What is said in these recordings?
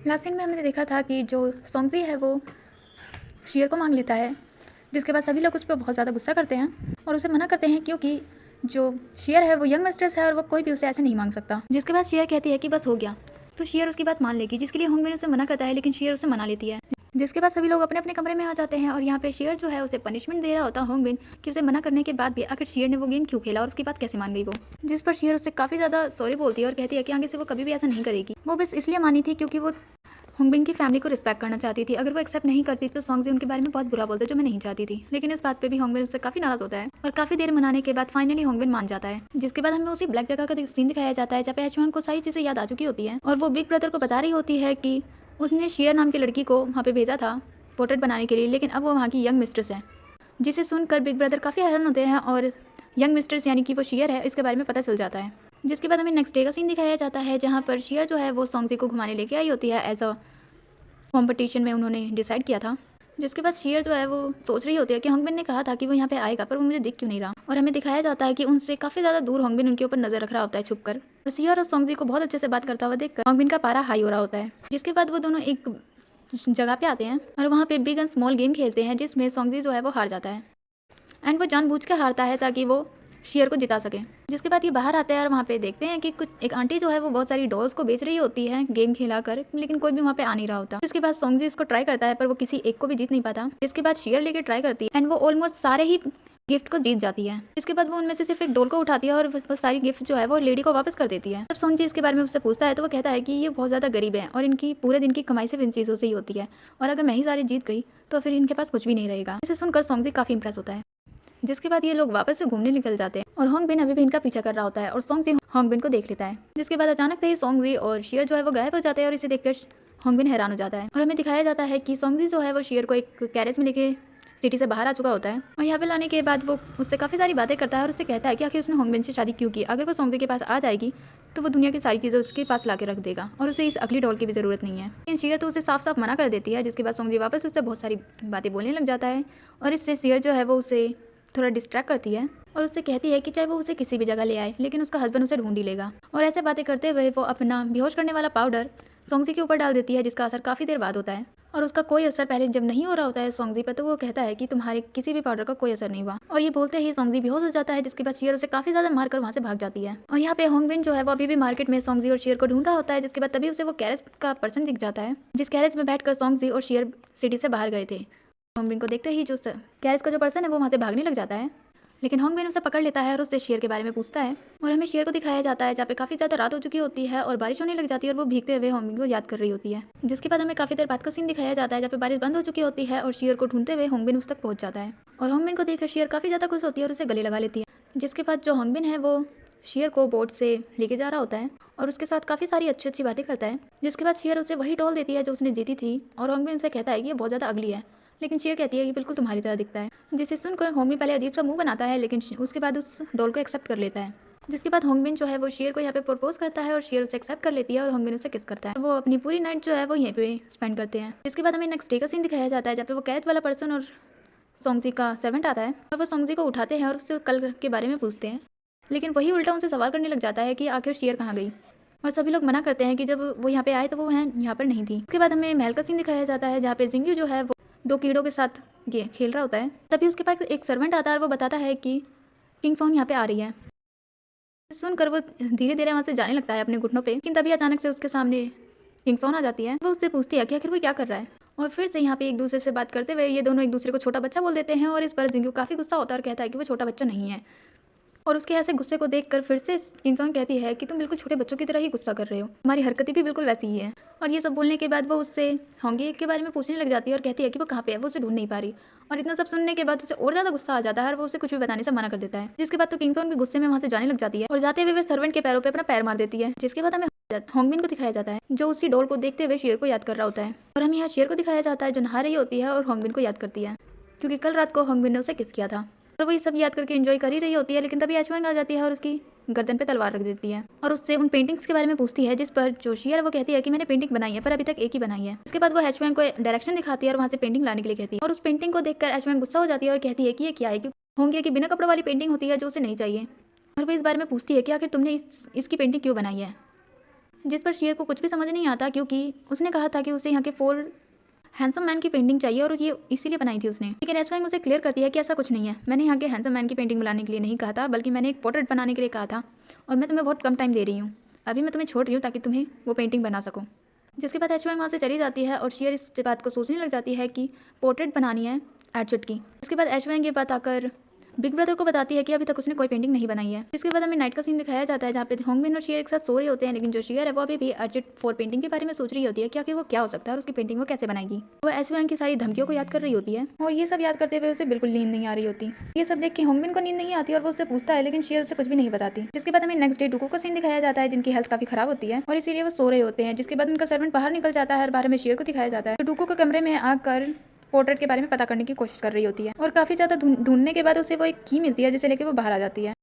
Last scene में हमने देखा था कि जो सोंगजी है वो शेर को मांग लेता है, जिसके बाद सभी लोग उस पर बहुत ज़्यादा गुस्सा करते हैं और उसे मना करते हैं, क्योंकि जो शेर है वो यंग मिस्ट्रेस है और वो कोई भी उसे ऐसे नहीं मांग सकता। जिसके बाद शेर कहती है कि बस हो गया, तो शेर उसकी बात मान लेगी, जिसके लिए होंगबिन उसे मना करता है, लेकिन शेर उसे मना लेती है। जिसके बाद सभी लोग अपने अपने कमरे में आ जाते हैं और यहाँ पे शेर जो है उसे पनिशमेंट दे रहा होता है होंगबिन, कि उसे मना करने के बाद भी आखिर शेर ने वो गेम क्यों खेला और उसकी बात कैसे मान गई वो। जिस पर शेर उससे काफ़ी ज़्यादा सॉरी बोलती है और कहती है कि आगे से वो कभी भी ऐसा नहीं करेगी। वो बस इसलिए मानी थी क्योंकि वो होंगबिन की फैमिली को रिस्पेक्ट करना चाहती थी। अगर वो एक्सेप्ट नहीं करती तो सोंगजी उनके बारे में बहुत बुरा बोलता, जो मैं नहीं चाहती थी। लेकिन इस बात पे भी होंगबिन उससे काफ़ी नाराज़ होता है और काफ़ी देर मनाने के बाद फाइनली होंगबिन मान जाता है। जिसके बाद हमें उसी ब्लैक जगह का सीन दिखाया जाता है जहाँ पे एचवांग को सारी चीज़ें याद आ चुकी होती है और वो बिग ब्रदर को बता रही होती है कि उसने शेर नाम की लड़की को वहाँ पे भेजा था पोर्ट्रेट बनाने के लिए, लेकिन अब वो वहाँ की यंग मिस्ट्रेस है। जिसे सुनकर बिग ब्रदर काफ़ी हैरान होते हैं और यंग मिस्ट्रेस यानी कि वो शेर है इसके बारे में पता चल जाता है। जिसके बाद हमें नेक्स्ट डे का सीन दिखाया जाता है जहाँ पर शेर जो है वो सोंगजी को घुमाने लेके आई होती है एज अ कॉम्पिटिशन में उन्होंने डिसाइड किया था। जिसके बाद शेर जो है वो सोच रही होती है कि होंगबिन ने कहा था कि वो यहाँ पे आएगा, पर वो मुझे दिख क्यों नहीं रहा। और हमें दिखाया जाता है कि उनसे काफ़ी ज़्यादा दूर होंगबिन उनके ऊपर नजर रख रहा होता है छुप कर। और शेर और सोंगजी को बहुत अच्छे से बात करता हुआ देखकर होंगबिन का पारा हाई हो रहा होता है। जिसके बाद वो दोनों एक जगह पे आते हैं और वहाँ पे बिग एंड स्मॉल गेम खेलते हैं, जिसमें सोंगजी जो है वो हार जाता है एंड वो जानबूझ के हारता है ताकि वो शेर को जिता सके। जिसके बाद ये बाहर आते हैं और वहाँ पे देखते हैं कि कुछ एक आंटी जो है वो बहुत सारी डॉल्स को बेच रही होती है गेम खेला कर, लेकिन कोई भी वहाँ पे आ नहीं रहा होता। जिसके बाद सोंगजी इसको ट्राई करता है पर वो किसी एक को भी जीत नहीं पाता। जिसके बाद शेर लेके ट्राई करती है एंड वो ऑलमोस्ट सारे ही गिफ्ट को जीत जाती है। इसके बाद वो उनमें से सिर्फ एक डोल को उठाती है और वो सारी गिफ्ट जो है वो लेडी को वापस कर देती है। जब सोंगजी इसके बारे में उससे पूछता है तो वो कहता है कि ये बहुत ज़्यादा गरीब है और इनकी पूरे दिन की कमाई सिर्फ इन चीज़ों से ही होती है, और अगर मैं ही सारी जीत गई तो फिर इनके पास कुछ भी नहीं रहेगा। इसे सुनकर सोंगजी काफ़ी इंप्रेस होता है। जिसके बाद ये लोग वापस से घूमने निकल जाते हैं और होंगबिन अभी भी इनका पीछा कर रहा होता है और सोंगजी होंगबिन को देख लेता है। जिसके बाद अचानक से ही सोंगजी और शेर जो है वो गायब हो जाते हैं और इसे देखकर होंगबिन हैरान हो जाता है। और हमें दिखाया जाता है कि सोंगजी जो है वो शेर को एक कैरेज में लेके सिटी से बाहर आ चुका होता है और यहाँ पे लाने के बाद वो उससे काफ़ी सारी बातें करता है और उससे कहता है कि आखिर उसने होंगबिन से शादी क्यों की। अगर वो सोंगजी के पास आ जाएगी तो वो दुनिया की सारी चीज़ें उसके पास ला के रख देगा और उसे इस अगली डॉल की भी ज़रूरत नहीं है। लेकिन शेर तो उसे साफ साफ मना कर देती है। जिसके बाद सोंगजी वापस उससे बहुत सारी बातें बोलने लग जाता है और इससे शेर जो है वो उसे थोड़ा डिस्ट्रैक्ट करती है और उससे कहती है कि चाहे वो उसे किसी भी जगह ले आए लेकिन उसका हस्बैंड उसे ढूंढ ही लेगा। और ऐसे बातें करते हुए वो अपना बेहोश करने वाला पाउडर सोंगजी के ऊपर डाल देती है, जिसका असर काफ़ी देर बाद होता है और उसका कोई असर पहले जब नहीं हो रहा होता है सोंगजी पर, तो वो कहता है कि तुम्हारे किसी भी पाउडर का कोई असर नहीं हुआ। और ये बोलते ही सोंगजी बेहोश हो जाता है। जिसके बाद शेर उसे काफ़ी ज़्यादा मारकर वहाँ से भाग जाती है और यहाँ पे होंगबिन जो है वो अभी भी मार्केट में सोंगजी और शेर को ढूंढ रहा होता है। जिसके बाद तभी उसे वो कैरेज का पर्सन दिख जाता है, जिस कैरेज में बैठकर सोंगजी और शेर सिटी से बाहर गए थे। होंगबिन को देखते ही जो कैरेज का जो पर्सन है वो वहाँ से भागने लग जाता है, लेकिन होंगबिन उसे पकड़ लेता है और उससे शेर के बारे में पूछता है। और हमें शेर को दिखाया जाता है जहाँ पे काफ़ी ज़्यादा रात हो चुकी होती है और बारिश होने लग जाती है और वो भीगते हुए होंगबिन को याद कर रही होती है। जिसके बाद हमें काफ़ी देर बाद का सीन दिखाया जाता है जहाँ पे बारिश बंद हो चुकी होती है और शेर को ढूंढते हुए होंगबिन उस तक पहुँच जाता है और होंगबिन को देखकर शेर काफ़ी ज़्यादा खुश होती है और उसे गले लगा लेती है। जिसके बाद जो होंगबिन है वो शेर को बोट से लेके जा रहा होता है और उसके साथ काफ़ी सारी अच्छी अच्छी बातें करता है। जिसके बाद शेर उसे वही डॉल देती है जो उसने जीती थी और होंगबिन से कहता है कि ये बहुत ज़्यादा अगली है, लेकिन शेर कहती है कि बिल्कुल तुम्हारी तरह दिखता है। जिसे सुनकर होंगबिन पहले अजीब सा मुंह बनाता है, लेकिन उसके बाद उस डॉल को एक्सेप्ट कर लेता है। जिसके बाद होंगबिन जो है वो शेर को यहाँ पे प्रपोज करता है और शेर उसे एक्सेप्ट कर लेती है और होंगबिन उसे किस करता है। वो अपनी पूरी नाइट जो है वो यहीं पे स्पेंड करते हैं। जिसके बाद हमें नेक्स्ट डे का सीन दिखाया जाता है जहाँ पे वो कैरेज वाला पर्सन और सोंगजी का सर्वेंट आता है और वो सोंगजी को उठाते हैं और उससे कल के बारे में पूछते हैं, लेकिन वही उल्टा उनसे सवाल करने लग जाता है कि आखिर शेर कहाँ गई। और सभी लोग मना करते हैं कि जब वो यहाँ पे आए तो वो यहाँ पर नहीं थी। उसके बाद हमें महल का सीन दिखाया जाता है जहाँ पे जिंगयू जो है वो दो कीड़ों के साथ खेल रहा होता है। तभी उसके पास एक सर्वेंट आता है और वो बताता है कि किंग सोंग यहाँ पे आ रही है। सुनकर वो धीरे धीरे वहाँ से जाने लगता है अपने घुटनों पे, लेकिन तभी अचानक से उसके सामने किंग सोंग आ जाती है। वो उससे पूछती है कि आखिर वो क्या कर रहा है और फिर से यहाँ पे एक दूसरे से बात करते हुए ये दोनों एक दूसरे को छोटा बच्चा बोल देते हैं और इस पर जिंगयू काफ़ी गुस्सा होता है और कहता है कि वो छोटा बच्चा नहीं है। और उसके ऐसे गुस्से को देखकर फिर से किंग सोंग कहती है कि तुम बिल्कुल छोटे बच्चों की तरह ही गुस्सा कर रहे हो, तुम्हारी हरकतें भी बिल्कुल वैसी ही है। और ये सब बोलने के बाद वो उससे होंगे के बारे में पूछने लग जाती है और कहती है कि वो कहाँ पे है, वो उसे ढूंढ नहीं पा रही। और इतना सब सुनने के बाद उसे और ज़्यादा गुस्सा आ जाता है और वो उसे कुछ भी बताने से मना कर देता है। जिसके बाद तो किंग सोंग भी गुस्से में वहाँ से जाने लग जाती है और जाते हुए वे सर्वेंट के पैरों पर अपना पैर मार देती है। जिसके बाद हमें होंगबिन को दिखाया जाता है जो उसी डोल को देखते हुए शेर को याद कर रहा होता है और हमें यहाँ शेर को दिखाया जाता है जो नहा रही होती है और होंगबिन को याद करती है, क्योंकि कल रात को होंगबिन ने उसे किस किया था। और वो ये सब याद करके एंजॉय कर ही रही होती है, लेकिन तभी एचवांग आ जाती है और उसकी गर्दन पे तलवार रख देती है और उससे उन पेंटिंग्स के बारे में पूछती है, जिस पर जो शेर है वो कहती है कि मैंने पेंटिंग बनाई है पर अभी तक एक ही बनाई है। इसके बाद वो एचवांग को डायरेक्शन दिखाती है और वहाँ से पेंटिंग लाने के लिए कहती है और उस पेंटिंग को देखकर एचवांग गुस्सा हो जाती है और कहती है कि ये क्या है, क्योंकि होंगे कि बिना कपड़ों वाली पेंटिंग होती है जो उसे नहीं चाहिए। और वो इस बारे में पूछती है कि आखिर तुमने इसकी पेंटिंग क्यों बनाई है। जिस पर शेयर को कुछ भी समझ नहीं आता, क्योंकि उसने कहा था कि उसे यहाँ के 4 हैंडसम मैन की पेंटिंग चाहिए और ये इसीलिए बनाई थी उसने। लेकिन ऐश्वर्या उसे क्लियर करती है कि ऐसा कुछ नहीं है, मैंने यहाँ के हैंडसम मैन की पेंटिंग बनाने के लिए नहीं कहा था, बल्कि मैंने एक पोर्ट्रेट बनाने के लिए कहा था और मैं तुम्हें बहुत कम टाइम दे रही हूँ। अभी मैं तुम्हें छोड़ रही हूँ ताकि तुम्हें वो पेंटिंग बना सकूँ। जिसके बाद ऐश्वर्या वहाँ से चली जाती है और शेयर इस बात को सोचने लग जाती है कि पोर्ट्रेट बनानी है एडजस्ट की। इसके बाद ऐश्वर्या ये बात आकर बिग ब्रदर को बताती है कि अभी तक उसने कोई पेंटिंग नहीं बनाई है। इसके बाद हमें नाइट का सीन दिखाया जाता है जहाँ पे होंगबिन और शेयर एक साथ सो रहे होते हैं, लेकिन जो शेयर है वो अभी भी अर्जेंट 4 पेंटिंग के बारे में सोच रही होती है कि आखिर वो क्या हो सकता है और उसकी पेंटिंग वो कैसे बनाएगी। वो ऐश्वर्या की सारी धमकियों को याद कर रही होती है और ये सब याद करते हुए उसे बिल्कुल नींद नहीं आ रही होती। ये सब देख के होंगबिन को नींद नहीं आती और वो उससे पूछता है, लेकिन शेयर उसे कुछ भी नहीं बताती। जिसके बाद हमें नेक्स्ट डे डुको का सीन दिखाया जाता है जिनकी हेल्थ काफी खराब होती है और इसीलिए वो सो रहे होते हैं। जिसके बाद उनका सर्वेंट बाहर निकल जाता है और बाहर में शेयर को दिखाया जाता है तो डुको के कमरे में आकर पोर्ट्रेट के बारे में पता करने की कोशिश कर रही होती है और काफ़ी ज़्यादा ढूंढने के बाद उसे वो एक की मिलती है जिसे लेके वो बाहर आ जाती है।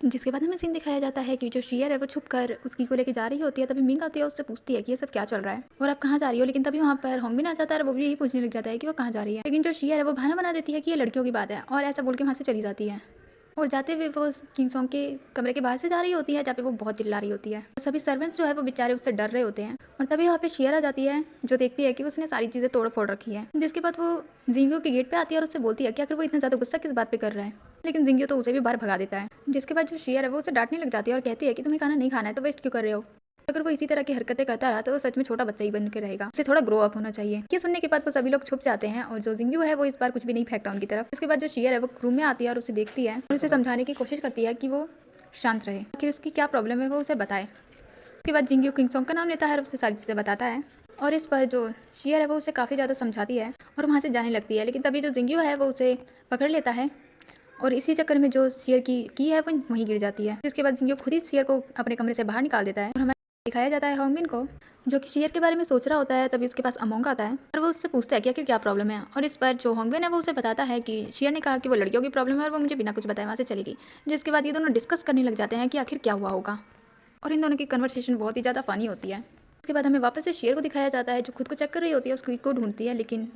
जिसके बाद हमें सीन दिखाया जाता है कि जो शेयर है वो छुप कर उस की को लेके जा रही होती है। तभी मिंग आती है, उससे पूछती है कि ये सब क्या चल रहा है और आप कहाँ जा रही हो। लेकिन तभी वहाँ पर होंगबिन आ जाता है और वो भी यही पूछने लग जाता है कि वो कहाँ जा रही है। लेकिन जो शेयर है वो बहाना बना देती है कि ये लड़कियों की बात है और ऐसा बोल के वहाँ से चली जाती है और जाते हुए वो किंग सॉन्ग के कमरे के बाहर से जा रही होती है जहाँ पे वो बहुत चिल्ला रही होती है। सभी सर्वेंट्स जो है वो बेचारे उससे डर रहे होते हैं और तभी वहाँ पे शेयर आ जाती है जो देखती है कि उसने सारी चीज़ें तोड़ फोड़ रखी है। जिसके बाद वो जिंगियो के गेट पे आती है और उससे बोलती है कि आखिर वो इतना ज़्यादा गुस्सा किस बात पे कर रहा है। लेकिन जिंगियो तो उसे भी बाहर भगा देता है। जिसके बाद जो शेयर है वो उसे डांटने लग जाती है और कहती है कि तुम्हें खाना नहीं खाना है तो वेस्ट क्यों कर रहे हो। अगर वो इसी तरह की हरकतें करता रहा तो वो सच में छोटा बच्चा ही बन के रहेगा, उसे थोड़ा ग्रो अप होना चाहिए। ये सुनने के बाद वो सभी लोग छुप जाते हैं और जो जिंगयू है वो इस बार कुछ भी नहीं फेंकता उनकी तरफ। इसके बाद जो शेयर है वो रूम में आती है और उसे देखती है और उसे समझाने की कोशिश करती है कि वो शांत रहे, आखिर उसकी क्या प्रॉब्लम है वो उसे बताए। उसके बाद जिंगयू किंग सॉन्ग का नाम लेता है और उसे सारी चीज़ें बताता है और इस पर जो शेयर है वो उसे काफ़ी ज़्यादा समझाती है और वहाँ से जाने लगती है। लेकिन तभी जो जिंगयू है वो उसे पकड़ लेता है और इसी चक्कर में जो शेयर की है वो वहीं गिर जाती है। जिसके बाद जिंगयू खुद ही शेयर को अपने कमरे से बाहर निकाल देता है और हमें दिखाया जाता है होंगबिन को जो कि शेयर के बारे में सोच रहा होता है। तभी उसके पास अमोंग आता है और वो उससे पूछता है कि आखिर क्या प्रॉब्लम है और इस पर जो होंगबिन है वो उसे बताता है कि शेयर ने कहा कि वो लड़कियों की प्रॉब्लम है और वो मुझे बिना कुछ बताए वहाँ से चलेगी। जिसके बाद ये दोनों डिस्कस करने लग जाते हैं कि आखिर क्या हुआ होगा और इन दोनों की कन्वर्सेशन बहुत ही ज़्यादा फनी होती है। उसके बाद हमें वापस से शेयर को दिखाया जाता है जो खुद को चेक कर रही होती है, उसकी को ढूंढती है लेकिन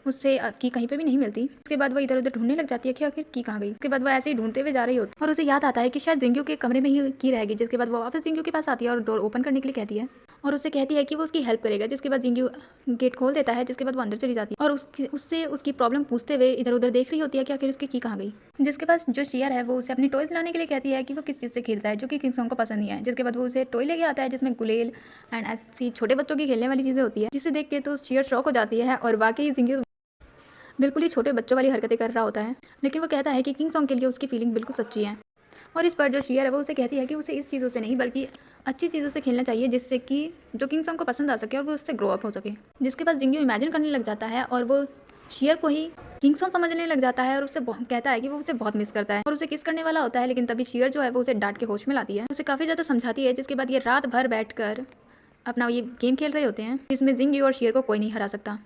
उससे की कहीं पे भी नहीं मिलती। उसके बाद वो इधर उधर ढूंढने लग जाती है कि आखिर की कहाँ गई। उसके बाद वो ऐसे ही ढूंढते हुए जा रही होती है और उसे याद आता है कि शायद जिंगयू के कमरे में ही की रहेगी। जिसके बाद वो वापस जिंगयू के पास आती है और डोर ओपन करने के लिए कहती है और उससे कहती है कि वो उसकी हेल्प करेगा। जिसके बाद जिंगयू गेट खोल देता है। जिसके बाद वो अंदर चली जाती है और उससे उसकी प्रॉब्लम पूछते हुए इधर उधर देख रही होती है कि आखिर उसकी की कहाँ गई। जिसके बाद जो शेयर है वो उसे अपनी टॉयज लाने के लिए कहती है कि वो किस चीज़ से खेलता है जो कि किंग सॉन्ग को पसंद नहीं है। जिसके बाद वो उसे टॉय लेके आता है जिसमें गुलेल एंड ऐसी छोटे बच्चों की खेलने वाली चीज़ें होती है, जिसे देख के तो शेयर शॉक हो जाती है और वाकई जिंगयू बिल्कुल ही छोटे बच्चों वाली हरकतें कर रहा होता है। लेकिन वो कहता है कि किंग सॉन्ग के लिए उसकी फीलिंग बिल्कुल सच्ची है और इस पर जो शेयर है वो उसे कहती है कि उसे इस चीज़ों से नहीं बल्कि अच्छी चीज़ों से खेलना चाहिए जिससे कि जो किंग सॉन्ग को पसंद आ सके और वो उससे ग्रो अप हो सके। जिसके बाद जिंगयू इमेजिन करने लग जाता है और वो शेयर को ही किंग सॉन्ग समझने लग जाता है और उससे कहता है कि वो उसे बहुत मिस करता है और उसे किस करने वाला होता है। लेकिन तभी शेयर जो है वो उसे डांट के होश में लाती है, उसे काफ़ी ज़्यादा समझाती है। जिसके बाद ये रात भर बैठकर अपना ये गेम खेल रहे होते हैं जिसमें जिंगयू और शेयर को कोई नहीं हरा सकता।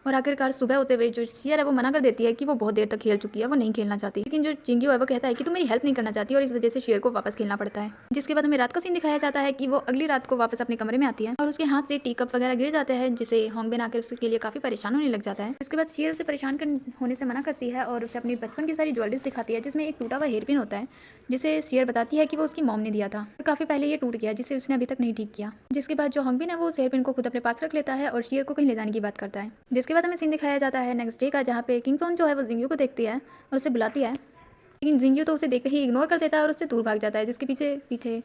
और आखिरकार सुबह होते हुए जो शेयर है वो मना कर देती है कि वो बहुत देर तक खेल चुकी है, वो नहीं खेलना चाहती। लेकिन जो जिंगयू है वो कहता है कि तुम मेरी हेल्प नहीं करना चाहती और इस वजह से शेयर को वापस खेलना पड़ता है। जिसके बाद हमें रात का सीन दिखाया जाता है कि वो अगली रात को वापस अपने कमरे में आती है और उसके हाथ से टी कप वगैरह गिर जाते हैं जिसे होंगबिन आकर उसके लिए काफ़ी परेशान होने लग जाता है। इसके बाद शेयर उसे परेशान होने से मना करती है और उसे अपनी बचपन की सारी ज्वेलरीज दिखाती है जिसमें एक टूटा हुआ हेयरपिन होता है जिसे शेयर बताती है कि वो उसकी मॉम ने दिया था और काफ़ी पहले ये टूट गया जिसे उसने अभी तक नहीं ठीक किया। जिसके बाद जो होंगबिन है वो उस हेयरपिन को खुद अपने पास रख लेता है और शेयर को कहीं ले जाने की बात करता है। जिसके बाद हमें सीन दिखाया जाता है नेक्स्ट डे का जहाँ पे किंग सॉन्ग जो है वो जिंगयू को देखती है और उसे बुलाती है। लेकिन जिंगयू तो उसे देखते ही इग्नोर कर देता है और उससे दूर भाग जाता है। जिसके पीछे पीछे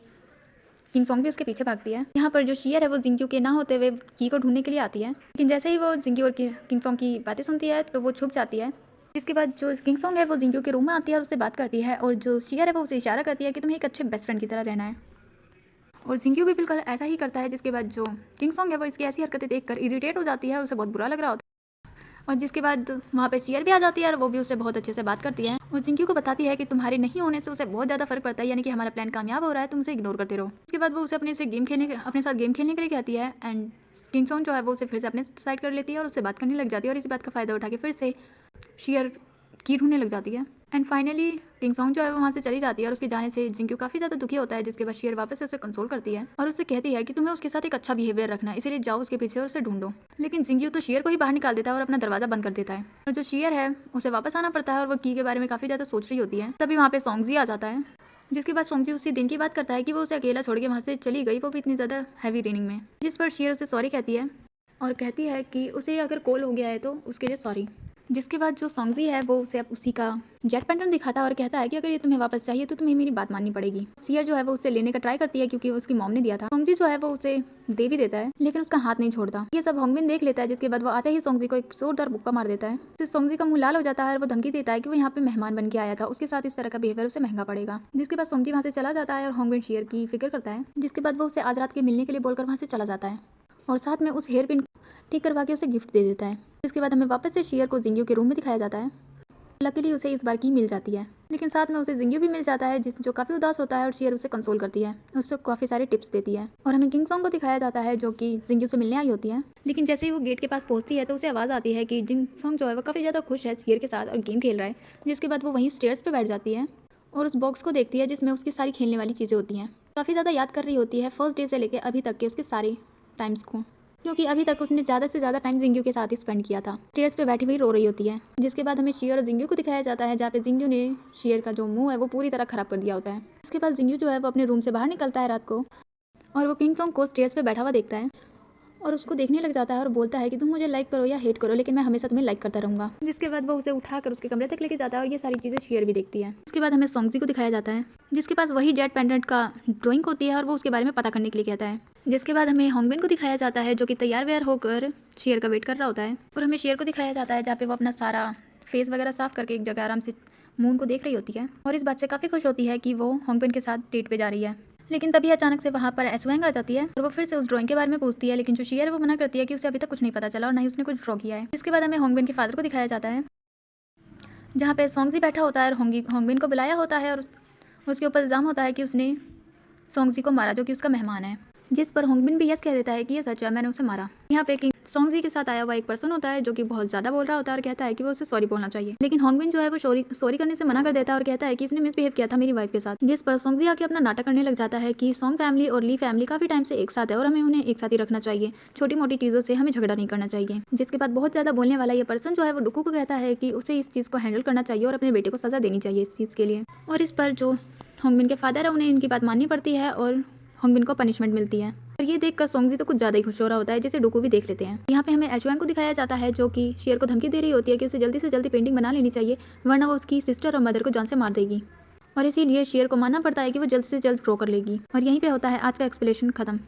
किंग सॉन्ग भी उसके पीछे भागती है। यहाँ पर जो शेयर है वो जिंगयू के ना होते हुए की को ढूंढने के लिए आती है। लेकिन जैसे ही वो जिंगयू और किंग सॉन्ग की बातें सुनती है तो वो छुप जाती है। इसके बाद जो किंग सॉन्ग है वो जिंगयू के रूम में आती है और उससे बात करती है और जो शेयर है वो उसे इशारा करती है कि तुम्हें एक अच्छे बेस्ट फ्रेंड की तरह रहना है और जिंगयू भी बिल्कुल ऐसा ही करता है। जिसके बाद जो किंग सॉन्ग है वो इसकी ऐसी हरकतें देखकर इरिटेट हो जाती है और उसे बहुत बुरा लग रहा होता है। और जिसके बाद वहाँ पे शेयर भी आ जाती है और वो भी उससे बहुत अच्छे से बात करती है और जिंगयू को बताती है कि तुम्हारे नहीं होने से उसे बहुत ज़्यादा फर्क पड़ता है, यानी कि हमारा प्लान कामयाब हो रहा है, तुम उसे इग्नोर करते रहो। इसके बाद वो उसे अपने साथ गेम खेलने के लिए कहती है एंड किंग सॉन्ग जो है वो उसे फिर से अपने साइड कर लेती है और उससे बात करने लग जाती है और इसी बात का फ़ायदा उठा के फिर से शेयर की ढूंढने लग जाती है। एंड फाइनली किंग सॉन्ग जो है वो वहाँ से चली जाती है और उसके जाने से जिंगयू काफ़ी ज़्यादा दुखी होता है। जिसके बाद शेयर वापस से उसे कंसोल करती है और उससे कहती है कि तुम्हें उसके साथ एक अच्छा बिहेवियर रखना है, इसीलिए जाओ उसके पीछे और उसे ढूंढो। लेकिन जिंगयू तो शेयर को ही बाहर निकाल देता है और अपना दरवाजा बंद कर देता है और जो शेयर है उसे वापस आना पड़ता है और वो की के बारे में काफ़ी ज़्यादा सोच रही होती है। तभी वहाँ पे सॉन्गजी आ जाता है जिसके बाद सोंगजी उसी दिन की बात करता है कि वो उसे अकेला छोड़ के वहाँ से चली गई, वो भी इतनी ज़्यादा हैवी रेनिंग में। जिस पर शियर उसे सॉरी कहती है और कहती है कि उसे अगर कॉल हो गया है तो उसके लिए सॉरी। जिसके बाद जो सोंगजी है वो उसे अब उसी का जेट पैटर्न दिखाता है और कहता है कि अगर ये तुम्हें वापस चाहिए तो तुम्हें मेरी बात माननी पड़ेगी। शियर जो है वो उसे लेने का ट्राई करती है क्योंकि उसकी मॉम ने दिया था। सोंगजी जो है वो उसे दे भी देता है लेकिन उसका हाथ नहीं छोड़ता। ये सब होंगबिन देख लेता है, जिसके बाद वो आते ही सोंगजी को एक जोरदार मुक्का मार देता है। इससे सोंगजी का मुंह लाल हो जाता है और वो धमकी देता है कि वो यहाँ पे मेहमान बन के आया था, उसके साथ इस तरह का बिहेवियर उसे महंगा पड़ेगा। जिसके बाद सोंगजी वहाँ से चला जाता है और होंगबिन शियर की फिक्र करता है। जिसके बाद वो उसे आज रात के मिलने के लिए बोलकर वहाँ से चला जाता है और साथ में उस हेयर पिन ठीक करवा के उसे गिफ्ट दे देता है। इसके बाद हमें वापस से शियर को जिंग्यू के रूम में दिखाया जाता है। लकीली उसे इस बार की मिल जाती है, लेकिन साथ में उसे जिंग्यू भी मिल जाता है जो काफ़ी उदास होता है और शियर उसे कंसोल करती है, उससे काफ़ी सारे टिप्स देती है। और हमें किंग सॉन्ग को दिखाया जाता है जो कि जिंग्यू से मिलने आई होती है। लेकिन जैसे ही वो गेट के पास पहुंचती है तो उसे आवाज़ आती है कि जिंग सॉन्ग जो है वो काफ़ी ज़्यादा खुश है शियर के साथ और गेम खेल रहा है। जिसके बाद वो वहीं स्टेयर्स पर बैठ जाती है और उस बॉक्स को देखती है जिसमें उसकी सारी खेलने वाली चीज़ें होती हैं। काफ़ी ज़्यादा याद कर रही होती है फर्स्ट डे से लेकर अभी तक के उसके सारे टाइम्स को, क्योंकि अभी तक उसने ज़्यादा से ज़्यादा टाइम जिंग्यू के साथ ही स्पेंड किया था। स्टेयर्स पे बैठी हुई रो रही होती है। जिसके बाद हमें शियर और जिंग्यू को दिखाया जाता है जहाँ पे जिंग्यू ने शियर का जो मुंह है वो पूरी तरह खराब कर दिया होता है। इसके बाद जिंग्यू जो है वो अपने रूम से बाहर निकलता है रात को और वो किंग सॉन्ग को स्टेयर्स पे बैठा हुआ देखता है और उसको देखने लग जाता है और बोलता है कि तुम मुझे लाइक करो या हेट करो लेकिन मैं हमेशा तुम्हें लाइक करता रहूँगा। जिसके बाद वो उसे उठाकर उसके कमरे तक लेके जाता है और ये सारी चीज़ें शियर भी देखती है। इसके बाद हमें सोंगजी को दिखाया जाता है जिसके पास वही जेट पेंडेंट का ड्राइंग होती है और वो उसके बारे में पता करने के लिए कहता है। जिसके बाद हमें होंगबिन को दिखाया जाता है जो कि तैयार व्यार होकर शियर का वेट कर रहा होता है और हमें शियर को दिखाया जाता है जहाँ पे वो अपना सारा फेस वगैरह साफ करके एक जगह आराम से मून को देख रही होती है और इस बात से काफ़ी खुश होती है कि वो होंगबिन के साथ डेट पे जा रही है। लेकिन तभी अचानक से वहाँ पर एसवेंग आ जाती है और वो फिर से उस ड्राइंग के बारे में पूछती है, लेकिन जो शियर है वो मना करती है कि उसे अभी तक कुछ नहीं पता चला और ना ही उसने कुछ ड्रॉ किया है। इसके बाद हमें होंगबिन के फादर को दिखाया जाता है जहाँ पे सोंगजी बैठा होता है और होंगबिन को बुलाया होता है और उसके ऊपर इल्ज़ाम होता है कि उसने सोंगजी को मारा जो कि उसका मेहमान है। जिस पर होंगबिन भी यस कह देता है कि ये सच है, मैंने उसे मारा। यहाँ पे कि सोंगजी के साथ आया हुआ एक पर्सन होता है जो कि बहुत ज़्यादा बोल रहा होता है और कहता है कि वो उसे सॉरी बोलना चाहिए, लेकिन होंगबिन जो है वो सॉरी करने से मना कर देता है और कहता है कि इसने मिसबिहेव किया था मेरी वाइफ के साथ। जिस पर सोंगजी आके अपना नाटक करने लग जाता है कि सोंग फैमिली और ली फैमिली काफ़ी टाइम से एक साथ है और हमें उन्हें एक साथ ही रखना चाहिए, छोटी मोटी चीज़ों से हमें झगड़ा नहीं करना चाहिए। जिसके बाद बहुत ज़्यादा बोलने वाला ये पर्सन जो है वो डुकू को कहता है कि उसे इस चीज़ को हैंडल करना चाहिए और अपने बेटे को सज़ा देनी चाहिए इस चीज़ के लिए। और इस पर जो होंगबिन के फादर है उन्हें इनकी बात माननी पड़ती है और होंगबिन को पनिशमेंट मिलती है। और ये देखकर सोंगजी तो कुछ ज़्यादा ही खुश हो रहा होता है, जिसे डुकू भी देख लेते हैं। यहाँ पे हमें एशवेंग को दिखाया जाता है जो कि शियर को धमकी दे रही होती है कि उसे जल्दी से जल्दी पेंटिंग बना लेनी चाहिए वरना वो उसकी सिस्टर और मदर को जान से मार देगी और इसीलिए शियर को मानना पड़ता है कि वो जल्द से जल्द ड्रॉ कर लेगी। और यहीं पे होता है आज का एक्सप्लेनेशन खत्म।